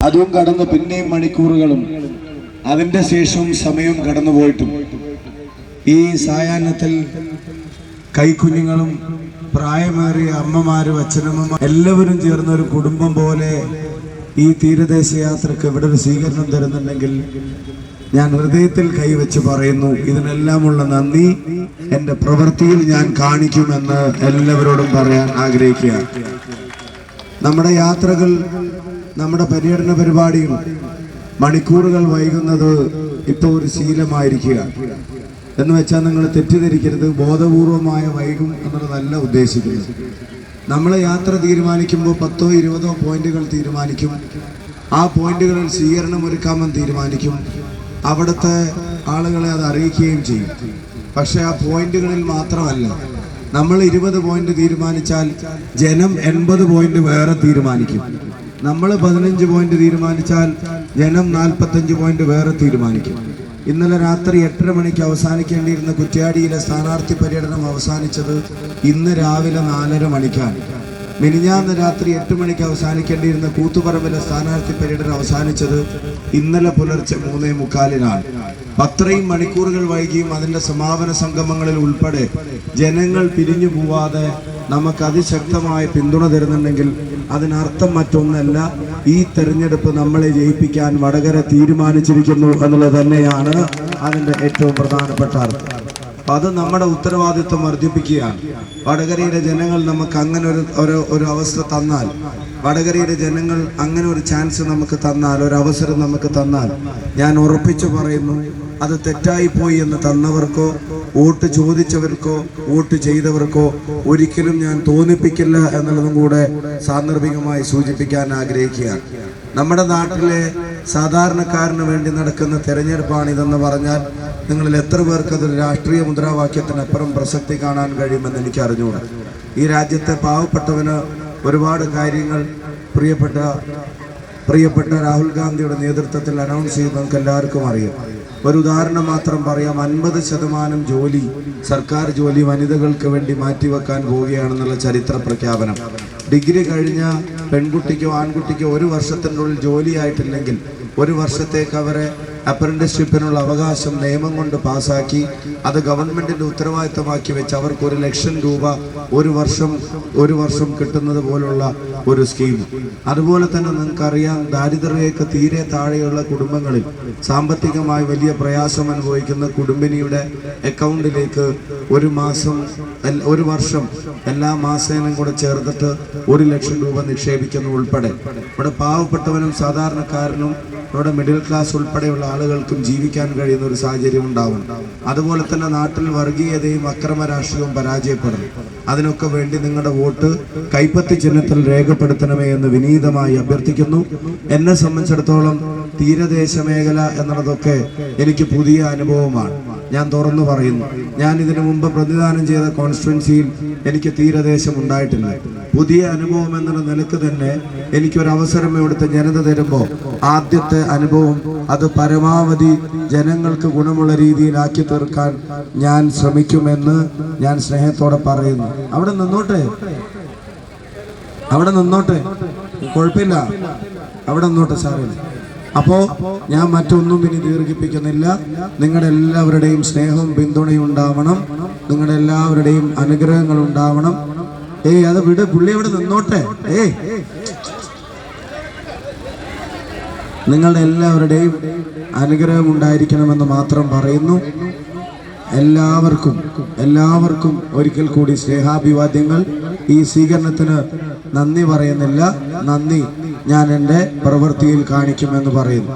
അതും കടന്ന് പിന്നെയും മണിക്കൂറുകളും അതിൻ്റെ ശേഷവും സമയം കടന്നുപോയിട്ടും ഈ സായാഹ്നത്തിൽ കൈക്കുഞ്ഞുങ്ങളും പ്രായമേറിയ അമ്മമാരും അച്ഛനമ്മമാരും എല്ലാവരും ചേർന്ന ഒരു കുടുംബം പോലെ ഈ തീരദേശ യാത്രക്ക് ഇവിടെ ഒരു സ്വീകരണം തരുന്നുണ്ടെങ്കിൽ ഞാൻ ഹൃദയത്തിൽ കൈവച്ച് പറയുന്നു, ഇതിനെല്ലാമുള്ള നന്ദി എൻ്റെ പ്രവൃത്തിയിൽ ഞാൻ കാണിക്കുമെന്ന് എല്ലാവരോടും പറയാൻ ആഗ്രഹിക്കുക. നമ്മുടെ യാത്രകൾ, നമ്മുടെ പര്യടന പരിപാടികൾ മണിക്കൂറുകൾ വൈകുന്നത് ഇപ്പോൾ ഒരു ശീലമായിരിക്കുക. എന്ന് വെച്ചാൽ നിങ്ങൾ തെറ്റിദ്ധരിക്കരുത്, ബോധപൂർവമായ വൈകും എന്നുള്ളതല്ല ഉദ്ദേശിക്കുന്നത്. നമ്മൾ യാത്ര തീരുമാനിക്കുമ്പോൾ 10ഓ 20ഓ പോയിന്റുകൾ തീരുമാനിക്കും. ആ പോയിന്റുകളിൽ സ്വീകരണം ഒരുക്കാമെന്ന് തീരുമാനിക്കും. അവിടുത്തെ ആളുകളെ അത് അറിയിക്കുകയും ചെയ്യും. പക്ഷെ ആ പോയിന്റുകളിൽ മാത്രമല്ല, നമ്മൾ 20 പോയിന്റ് തീരുമാനിച്ചാൽ ജനം 80 പോയിന്റ് വേറെ തീരുമാനിക്കും. നമ്മൾ 15 പോയിന്റ് തീരുമാനിച്ചാൽ ജനം 45 പോയിന്റ് വേറെ തീരുമാനിക്കും. ഇന്നലെ രാത്രി 8:30 മണിക്ക് അവസാനിക്കേണ്ടിയിരുന്ന കുറ്റ്യാടിയിലെ സ്ഥാനാർത്ഥി പര്യടനം അവസാനിച്ചത് ഇന്ന് രാവിലെ 4:30 മണിക്കാണ്. മിനിഞ്ഞാന്ന് രാത്രി 8 മണിക്ക് അവസാനിക്കേണ്ടിയിരുന്ന കൂത്തുപറമ്പിലെ സ്ഥാനാർത്ഥി പര്യടനം അവസാനിച്ചത് ഇന്നലെ പുലർച്ചെ 3:45-നാണ്. അത്രയും മണിക്കൂറുകൾ വൈകിയും അതിൻ്റെ സമാപന സംഗമങ്ങളിൽ ഉൾപ്പെടെ ജനങ്ങൾ പിരിഞ്ഞു പോവാതെ നമുക്ക് അതിശക്തമായ പിന്തുണ തരുന്നുണ്ടെങ്കിൽ അതിനർത്ഥം മറ്റൊന്നല്ല, ഈ തെരഞ്ഞെടുപ്പ് നമ്മളെ ജയിപ്പിക്കാൻ വടകര തീരുമാനിച്ചിരിക്കുന്നു എന്നുള്ളത് തന്നെയാണ് അതിൻ്റെ ഏറ്റവും പ്രധാനപ്പെട്ട അർത്ഥം. അത് നമ്മുടെ ഉത്തരവാദിത്വം വർദ്ധിപ്പിക്കുകയാണ്. വടകരയിലെ ജനങ്ങൾ നമുക്ക് അങ്ങനെ ഒരു അവസ്ഥ തന്നാൽ, വടകരയിലെ ജനങ്ങൾ അങ്ങനെ ഒരു ചാൻസ് നമുക്ക് തന്നാൽ, ഒരു അവസരം നമുക്ക് തന്നാൽ, ഞാൻ ഉറപ്പിച്ചു പറയുന്നു, അത് തെറ്റായിപ്പോയി എന്ന് തന്നവർക്കോ വോട്ട് ചോദിച്ചവർക്കോ വോട്ട് ചെയ്തവർക്കോ ഒരിക്കലും ഞാൻ തോന്നിപ്പിക്കില്ല എന്നുള്ളതും കൂടെ സാന്ദർഭികമായി സൂചിപ്പിക്കാൻ ആഗ്രഹിക്കുകയാണ്. നമ്മുടെ നാട്ടിലെ സാധാരണക്കാരന് വേണ്ടി നടക്കുന്ന തെരഞ്ഞെടുപ്പാണിതെന്ന് പറഞ്ഞാൽ നിങ്ങളിൽ എത്ര പേർക്ക് അതൊരു രാഷ്ട്രീയ മുദ്രാവാക്യത്തിനപ്പുറം പ്രസക്തി കാണാൻ കഴിയുമെന്ന് എനിക്ക് അറിഞ്ഞുകൂടാ. ഈ രാജ്യത്തെ പാവപ്പെട്ടവന് ഒരുപാട് കാര്യങ്ങൾ പ്രിയപ്പെട്ട രാഹുൽ ഗാന്ധിയുടെ നേതൃത്വത്തിൽ അനൗൺസ് ചെയ്ത് നമുക്ക് എല്ലാവർക്കും അറിയാം. ഒരു ഉദാഹരണം മാത്രം പറയാം. 50% ജോലി, സർക്കാർ ജോലി വനിതകൾക്ക് വേണ്ടി മാറ്റിവെക്കാൻ പോവുകയാണെന്നുള്ള ചരിത്ര പ്രഖ്യാപനം. ഡിഗ്രി കഴിഞ്ഞ പെൺകുട്ടിക്കോ ആൺകുട്ടിക്കോ 1 വർഷത്തിനുള്ളിൽ ജോലിയായിട്ടില്ലെങ്കിൽ 1 വർഷത്തേക്ക് അവരെ അപ്രന്റീസ്ഷിപ്പിനുള്ള അവകാശം നിയമം കൊണ്ട് പാസ്സാക്കി അത് ഗവൺമെന്റിന്റെ ഉത്തരവാദിത്തമാക്കി വെച്ച് അവർക്ക് 1 ലക്ഷം രൂപ ഒരു വർഷം കിട്ടുന്നത് പോലുള്ള ഒരു സ്കീം. അതുപോലെ തന്നെ നിങ്ങൾക്കറിയാം, ദാരിദ്ര്യരേഖ തീരെ താഴെയുള്ള കുടുംബങ്ങളിൽ സാമ്പത്തികമായി വലിയ പ്രയാസം അനുഭവിക്കുന്ന കുടുംബിനിയുടെ അക്കൗണ്ടിലേക്ക് ഒരു വർഷം എല്ലാ മാസേനും കൂടെ ചേർത്തിട്ട് 1 ലക്ഷം രൂപ നിക്ഷേപിക്കുന്നു ഉൾപ്പെടെ ഇവിടെ പാവപ്പെട്ടവനും സാധാരണക്കാരനും ഇവിടെ മിഡിൽ ക്ലാസ് ഉൾപ്പെടെയുള്ള ആളുകൾക്കും ജീവിക്കാൻ കഴിയുന്ന ഒരു സാഹചര്യം ഉണ്ടാവും. അതുപോലെ തന്നെ നാട്ടിൽ വർഗീയതയും അക്രമ രാഷ്ട്രീയവും പരാജയപ്പെടുന്നു. അതിനൊക്കെ വേണ്ടി നിങ്ങളുടെ വോട്ട് കൈപ്പത്തി ചിഹ്നത്തിൽ രേഖപ്പെടുത്തണമേ എന്ന് വിനീതമായി അഭ്യർത്ഥിക്കുന്നു. എന്നെ സംബന്ധിച്ചിടത്തോളം തീരദേശ മേഖല എന്നുള്ളതൊക്കെ എനിക്ക് പുതിയ അനുഭവമാണ്. ഞാൻ തുറന്നു പറയുന്നു, ഞാൻ ഇതിനു മുമ്പ് പ്രതിദാനം ചെയ്ത കോൺസ്റ്റിറ്റ്യുവൻസിയിൽ എനിക്ക് തീരദേശം ഉണ്ടായിട്ടില്ല. പുതിയ അനുഭവം എന്നുള്ള നിലക്ക് തന്നെ എനിക്കൊരവസരം ഇവിടുത്തെ ജനത തരുമ്പോൾ ആദ്യത്തെ അനുഭവം അത് പരമാവധി ജനങ്ങൾക്ക് ഗുണമുള്ള രീതിയിലാക്കി തീർക്കാൻ ഞാൻ ശ്രമിക്കുമെന്ന് ഞാൻ സ്നേഹത്തോടെ പറയുന്നു. അവിടെ നിന്നോട്ടെ, കുഴപ്പമില്ല, അവിടെ നിന്നോട്ടെ സാറേ. അപ്പോൾ ഞാൻ മറ്റൊന്നും ഇനി ദീർഘിപ്പിക്കുന്നില്ല. നിങ്ങളുടെ എല്ലാവരുടെയും സ്നേഹവും പിന്തുണയും ഉണ്ടാവണം, നിങ്ങളുടെ എല്ലാവരുടെയും അനുഗ്രഹങ്ങൾ ഉണ്ടാവണം. അത് വിട്, പുള്ളി അവിടെ നിന്നോട്ടെ. നിങ്ങളുടെ എല്ലാവരുടെയും അനുഗ്രഹം ഉണ്ടായിരിക്കണമെന്ന് മാത്രം പറയുന്നു. എല്ലാവർക്കും ഒരിക്കൽ കൂടി സ്നേഹാഭിവാദ്യങ്ങൾ. ഈ സ്വീകരണത്തിന് നന്ദി പറയുന്നില്ല, നന്ദി ഞാൻ എൻ്റെ പ്രവൃത്തിയിൽ കാണിക്കുമെന്ന് പറയുന്നു.